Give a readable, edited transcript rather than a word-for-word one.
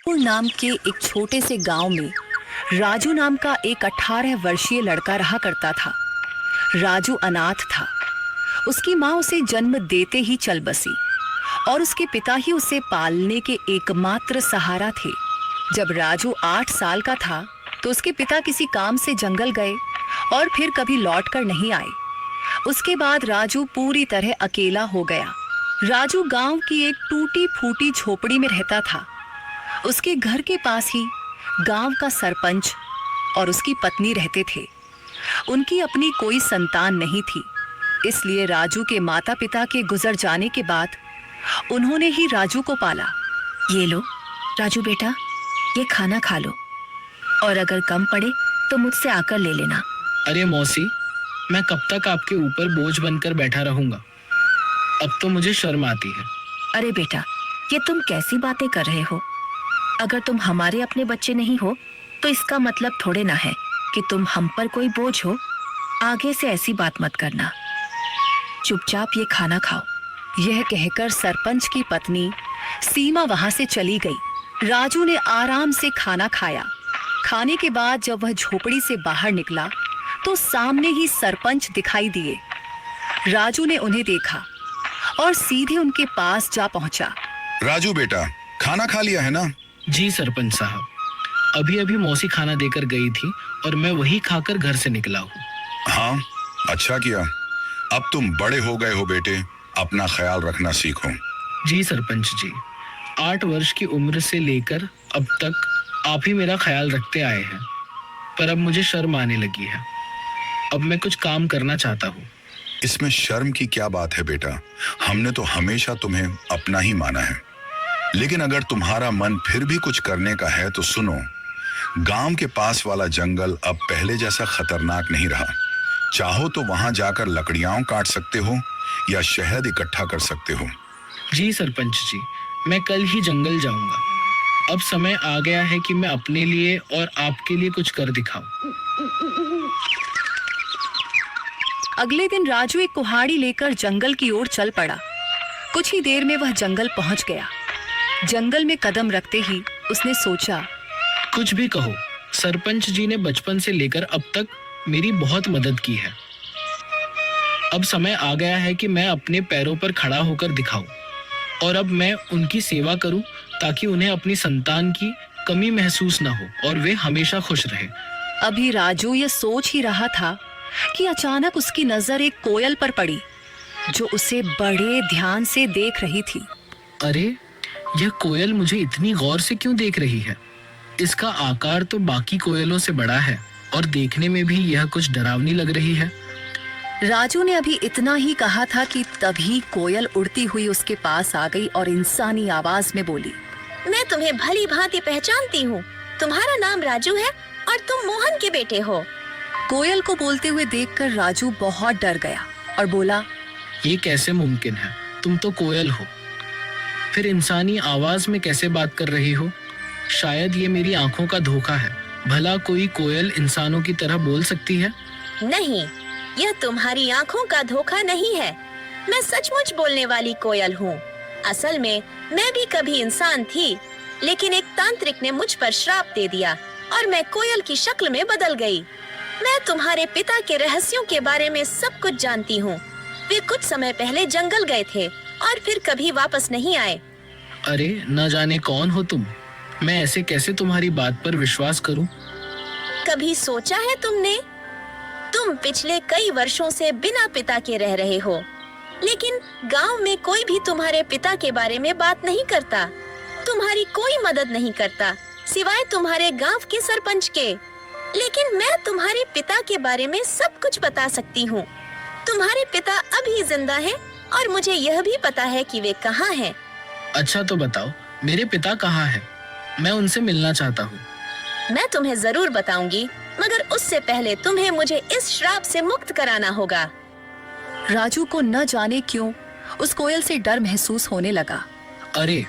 पुर नाम के एक छोटे से गांव में राजू नाम का एक 18 वर्षीय लड़का रहा करता था। राजू अनाथ था। उसकी माँ उसे जन्म देते ही चल बसी और उसके पिता ही उसे पालने के एकमात्र सहारा थे। जब राजू 8 साल का था तो उसके पिता किसी काम से जंगल गए और फिर कभी लौट कर नहीं आए। उसके बाद राजू पूरी तरह अकेला हो गया। राजू गांव की एक टूटी फूटी झोपड़ी में रहता था। उसके घर के पास ही गांव का सरपंच और उसकी पत्नी रहते थे। उनकी अपनी कोई संतान नहीं थी, इसलिए राजू के माता पिता के गुजर जाने के बाद उन्होंने ही राजू को पाला। ये लो राजू बेटा, ये खाना खा लो और अगर कम पड़े तो मुझसे आकर ले लेना। अरे मौसी, मैं कब तक आपके ऊपर बोझ बनकर बैठा रहूंगा? अब तो मुझे शर्म आती है। अरे बेटा, ये तुम कैसी बातें कर रहे हो? अगर तुम हमारे अपने बच्चे नहीं हो तो इसका मतलब थोड़े ना है कि तुम हम पर कोई बोझ हो। आगे से ऐसी बात मत करना। चुपचाप ये खाना खाओ। यह कहकर सरपंच की पत्नी सीमा वहां से चली गई। राजू ने आराम से खाना खाया। खाने के बाद जब वह झोपड़ी से बाहर निकला तो सामने ही सरपंच दिखाई दिए। राजू ने उन्हें देखा और सीधे उनके पास जा पहुंचा। राजू बेटा, खाना खा लिया है ना? जी सरपंच साहब, अभी अभी मौसी खाना देकर गई थी और मैं वही खाकर घर से निकला हूँ। हाँ, अच्छा किया। अब तुम बड़े हो गए हो बेटे, अपना ख्याल रखना सीखो। जी सरपंच जी, 8 वर्ष की उम्र से लेकर अब तक आप ही मेरा ख्याल रखते आए हैं, पर अब मुझे शर्म आने लगी है। अब मैं कुछ काम करना चाहता हूँ। इसमें शर्म की क्या बात है बेटा? हमने तो हमेशा तुम्हें अपना ही माना है। लेकिन अगर तुम्हारा मन फिर भी कुछ करने का है तो सुनो, गांव के पास वाला जंगल अब पहले जैसा खतरनाक नहीं रहा। चाहो तो वहां जाकर लकड़ियां काट सकते हो या शहद इकट्ठा कर सकते हो। जी सरपंच जी, मैं कल ही जंगल जाऊंगा। अब समय आ गया है कि मैं अपने लिए और आपके लिए कुछ कर दिखाऊं। अगले दिन राजू एक कुल्हाड़ी लेकर जंगल की ओर चल पड़ा। कुछ ही देर में वह जंगल पहुंच गया। जंगल में कदम रखते ही उसने सोचा, कुछ भी कहो, सरपंच जी ने बचपन से लेकर अब तक मेरी बहुत मदद की है। अब समय आ गया है कि मैं अपने पैरों पर खड़ा होकर दिखाऊं और अब मैं उनकी सेवा करूं ताकि उन्हें अपनी संतान की कमी महसूस ना हो और वे हमेशा खुश रहें। अभी राजू यह सोच ही रहा था कि अचानक उसकी नजर एक कोयल पर पड़ी जो उसे बड़े ध्यान से देख रही थी। अरे, यह कोयल मुझे इतनी गौर से क्यों देख रही है? इसका आकार तो बाकी कोयलों से बड़ा है और देखने में भी यह कुछ डरावनी लग रही है। राजू ने अभी इतना ही कहा था कि तभी कोयल उड़ती हुई उसके पास आ गई और इंसानी आवाज में बोली, मैं तुम्हें भली भांति पहचानती हूँ। तुम्हारा नाम राजू है और तुम मोहन के बेटे हो। कोयल को बोलते हुए देखकर राजू बहुत डर गया और बोला, ये कैसे मुमकिन है? तुम तो कोयल हो, फिर इंसानी आवाज में कैसे बात कर रही हो? शायद ये मेरी आंखों का धोखा है। भला कोई कोयल इंसानों की तरह बोल सकती है? नहीं, यह तुम्हारी आंखों का धोखा नहीं है। मैं सचमुच बोलने वाली कोयल हूँ। असल में मैं भी कभी इंसान थी, लेकिन एक तांत्रिक ने मुझ पर श्राप दे दिया और मैं कोयल की शक्ल में बदल गई। मैं तुम्हारे पिता के रहस्यों के बारे में सब कुछ जानती हूँ। वे कुछ समय पहले जंगल गए थे और फिर कभी वापस नहीं आए। अरे, न जाने कौन हो तुम। मैं ऐसे कैसे तुम्हारी बात पर विश्वास करूं? कभी सोचा है तुमने? तुम पिछले कई वर्षों से बिना पिता के रह रहे हो, लेकिन गांव में कोई भी तुम्हारे पिता के बारे में बात नहीं करता। तुम्हारी कोई मदद नहीं करता सिवाय तुम्हारे गांव के सरपंच के। लेकिन मैं तुम्हारे पिता के बारे में सब कुछ बता सकती हूँ। तुम्हारे पिता अभी जिंदा हैं और मुझे यह भी पता है कि वे कहाँ हैं। अच्छा तो बताओ, मेरे पिता कहाँ हैं? मैं उनसे मिलना चाहता हूँ। मैं तुम्हें जरूर बताऊंगी, मगर उससे पहले तुम्हें मुझे इस श्राप से मुक्त कराना होगा। राजू को न जाने क्यों उस कोयल से डर महसूस होने लगा। अरे,